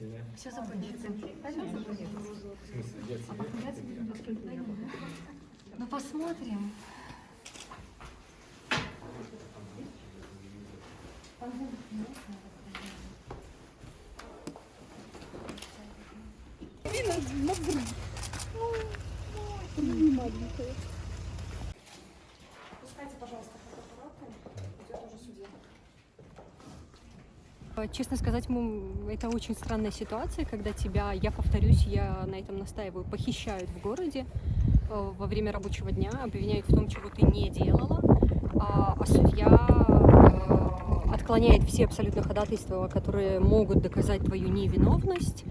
тебе. Все закончится. В смысле, я тебе. Ну посмотрим. Пускайте, пожалуйста, фотоаппараты. Идет уже судья. Честно сказать, это очень странная ситуация, когда тебя, я повторюсь, я на этом настаиваю, похищают в городе во время рабочего дня, обвиняют в том, чего ты не делала, а судья отклоняет все абсолютно ходатайства, которые могут доказать твою невиновность.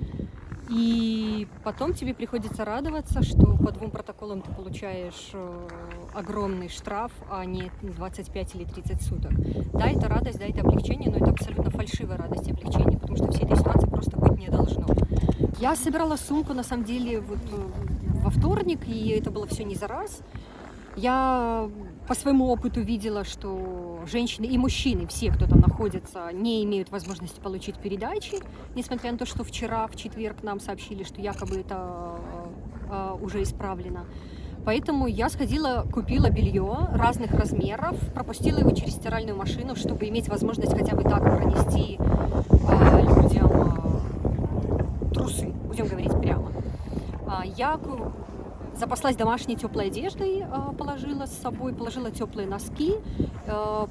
И потом тебе приходится радоваться, что по 2 протоколам ты получаешь огромный штраф, а не 25 или 30 суток. Да, это радость, да, это облегчение, но это абсолютно фальшивая радость и облегчение, потому что всей этой ситуации просто быть не должно. Я собирала сумку, на самом деле, во вторник, и это было все не за раз. Я по своему опыту видела, что женщины и мужчины, все, кто там находится, не имеют возможности получить передачи, несмотря на то, что вчера, в четверг, нам сообщили, что якобы это уже исправлено. Поэтому я сходила, купила белье разных размеров, пропустила его через стиральную машину, чтобы иметь возможность хотя бы так пронести людям трусы, будем говорить прямо. Я запаслась домашней теплой одеждой, положила с собой, положила теплые носки,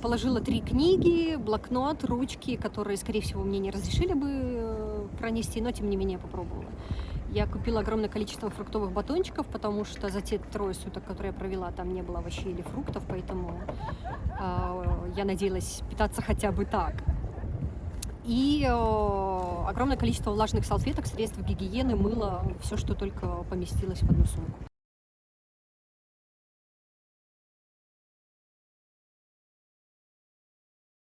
положила 3 книги, блокнот, ручки, которые, скорее всего, мне не разрешили бы пронести, но тем не менее попробовала. Я купила огромное количество фруктовых батончиков, потому что за те 3 суток, которые я провела, там не было овощей или фруктов, поэтому я надеялась питаться хотя бы так. И огромное количество влажных салфеток, средств гигиены, мыла, все, что только поместилось в одну сумку.